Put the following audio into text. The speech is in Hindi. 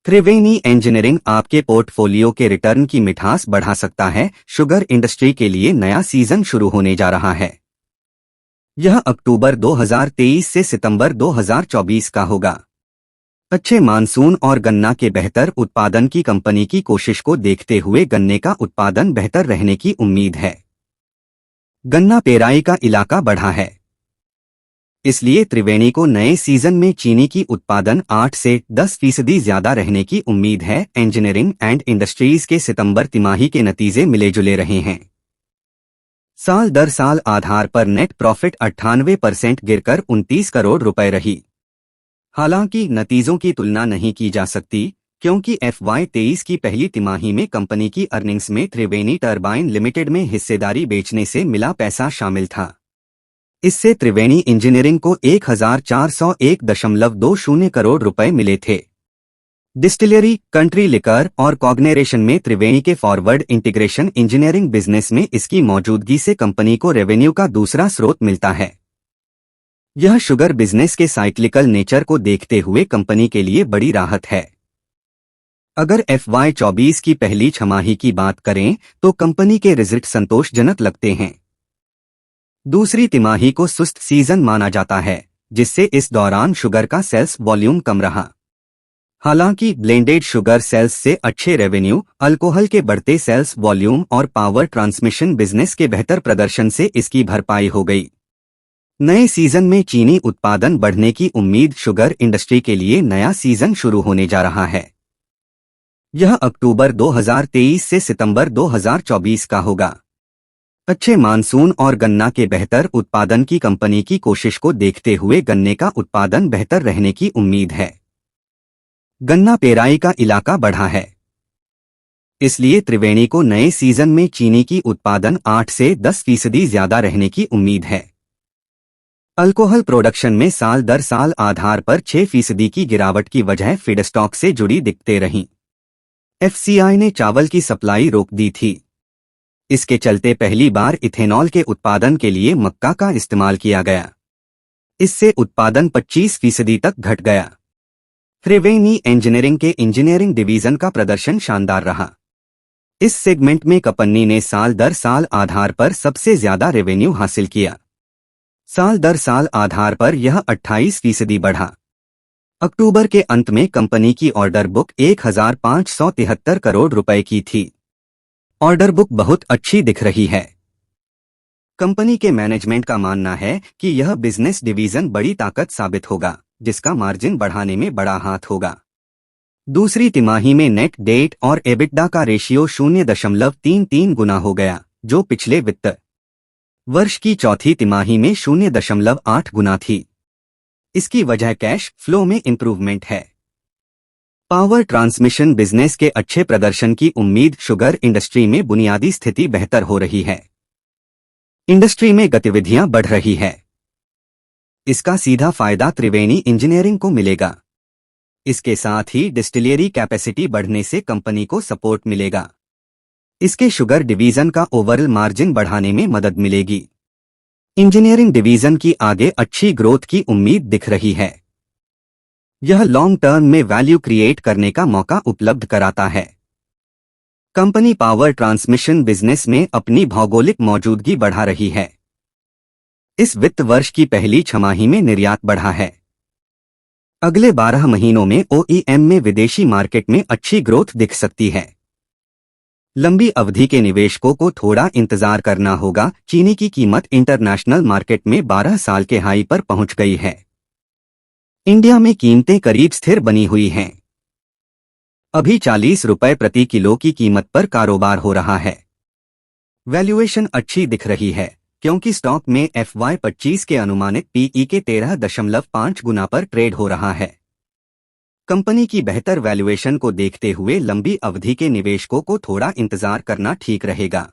त्रिवेणी इंजीनियरिंग आपके पोर्टफोलियो के रिटर्न की मिठास बढ़ा सकता है। शुगर इंडस्ट्री के लिए नया सीजन शुरू होने जा रहा है। यह अक्टूबर 2023 से सितंबर 2024 का होगा। अच्छे मानसून और गन्ना के बेहतर उत्पादन की कंपनी की कोशिश को देखते हुए गन्ने का उत्पादन बेहतर रहने की उम्मीद है। गन्ना पेराई का इलाका बढ़ा है, इसलिए त्रिवेणी को नए सीजन में चीनी की उत्पादन 8 से 10% ज्यादा रहने की उम्मीद है। इंजीनियरिंग एंड इंडस्ट्रीज के सितंबर तिमाही के नतीजे मिले जुले रहे हैं। साल दर साल आधार पर नेट प्रॉफिट 98% गिरकर 29 करोड़ रुपए रही। हालांकि नतीजों की तुलना नहीं की जा सकती, क्योंकि FY23 की पहली तिमाही में कंपनी की अर्निंग्स में त्रिवेणी टरबाइन लिमिटेड में हिस्सेदारी बेचने से मिला पैसा शामिल था। इससे त्रिवेणी इंजीनियरिंग को 1401.20 करोड़ रुपए मिले थे। डिस्टिलरी, कंट्री लिकर और कॉग्नेरेशन में त्रिवेणी के फॉरवर्ड इंटीग्रेशन इंजीनियरिंग बिजनेस में इसकी मौजूदगी से कंपनी को रेवेन्यू का दूसरा स्रोत मिलता है। यह शुगर बिजनेस के साइक्लिकल नेचर को देखते हुए कंपनी के लिए बड़ी राहत है। अगर FY24 की पहली छमाही की बात करें तो कंपनी के रिजल्ट संतोषजनक लगते हैं। दूसरी तिमाही को सुस्त सीजन माना जाता है, जिससे इस दौरान शुगर का सेल्स वॉल्यूम कम रहा। हालांकि ब्लेंडेड शुगर सेल्स से अच्छे रेवेन्यू, अल्कोहल के बढ़ते सेल्स वॉल्यूम और पावर ट्रांसमिशन बिजनेस के बेहतर प्रदर्शन से इसकी भरपाई हो गई। नए सीजन में चीनी उत्पादन बढ़ने की उम्मीद। शुगर इंडस्ट्री के लिए नया सीजन शुरू होने जा रहा है। यह अक्टूबर 2023 से सितंबर 2024 का होगा। अच्छे मानसून और गन्ना के बेहतर उत्पादन की कंपनी की कोशिश को देखते हुए गन्ने का उत्पादन बेहतर रहने की उम्मीद है। गन्ना पेराई का इलाका बढ़ा है, इसलिए त्रिवेणी को नए सीजन में चीनी की उत्पादन 8 से 10% ज्यादा रहने की उम्मीद है। अल्कोहल प्रोडक्शन में साल दर साल आधार पर 6% की गिरावट की वजह फीडस्टॉक से जुड़ी दिखते रहीं। FCI ने चावल की सप्लाई रोक दी थी। इसके चलते पहली बार इथेनॉल के उत्पादन के लिए मक्का का इस्तेमाल किया गया। इससे उत्पादन 25% तक घट गया। त्रिवेणी इंजीनियरिंग के इंजीनियरिंग डिवीजन का प्रदर्शन शानदार रहा। इस सेगमेंट में कंपनी ने साल दर साल आधार पर सबसे ज्यादा रेवेन्यू हासिल किया। साल दर साल आधार पर यह 28% बढ़ा। अक्टूबर के अंत में कंपनी की ऑर्डर बुक 1573 करोड़ रुपए की थी। ऑर्डर बुक बहुत अच्छी दिख रही है। कंपनी के मैनेजमेंट का मानना है कि यह बिजनेस डिवीजन बड़ी ताकत साबित होगा, जिसका मार्जिन बढ़ाने में बड़ा हाथ होगा। दूसरी तिमाही में नेट डेट और एबिटडा का रेशियो 0.33 गुना हो गया, जो पिछले वित्त वर्ष की चौथी तिमाही में 0.8 गुना थी। इसकी वजह कैश फ्लो में इंप्रूवमेंट है। पावर ट्रांसमिशन बिजनेस के अच्छे प्रदर्शन की उम्मीद। शुगर इंडस्ट्री में बुनियादी स्थिति बेहतर हो रही है। इंडस्ट्री में गतिविधियां बढ़ रही है। इसका सीधा फायदा त्रिवेणी इंजीनियरिंग को मिलेगा। इसके साथ ही डिस्टिलरी कैपेसिटी बढ़ने से कंपनी को सपोर्ट मिलेगा। इसके शुगर डिवीजन का ओवरऑल मार्जिन बढ़ाने में मदद मिलेगी। इंजीनियरिंग डिवीजन की आगे अच्छी ग्रोथ की उम्मीद दिख रही है। यह लॉन्ग टर्म में वैल्यू क्रिएट करने का मौका उपलब्ध कराता है। कंपनी पावर ट्रांसमिशन बिजनेस में अपनी भौगोलिक मौजूदगी बढ़ा रही है। इस वित्त वर्ष की पहली छमाही में निर्यात बढ़ा है। अगले 12 महीनों में OEM में विदेशी मार्केट में अच्छी ग्रोथ दिख सकती है। लंबी अवधि के निवेशकों को थोड़ा इंतजार करना होगा। चीनी की कीमत इंटरनेशनल मार्केट में 12 साल के हाई पर पहुंच गई है। इंडिया में कीमतें करीब स्थिर बनी हुई हैं। अभी 40 रुपए प्रति किलो की कीमत पर कारोबार हो रहा है। वैल्यूएशन अच्छी दिख रही है, क्योंकि स्टॉक में FY25 के अनुमानित PE के 13.5 गुना पर ट्रेड हो रहा है। कंपनी की बेहतर वैल्यूएशन को देखते हुए लंबी अवधि के निवेशकों को थोड़ा इंतजार करना ठीक रहेगा।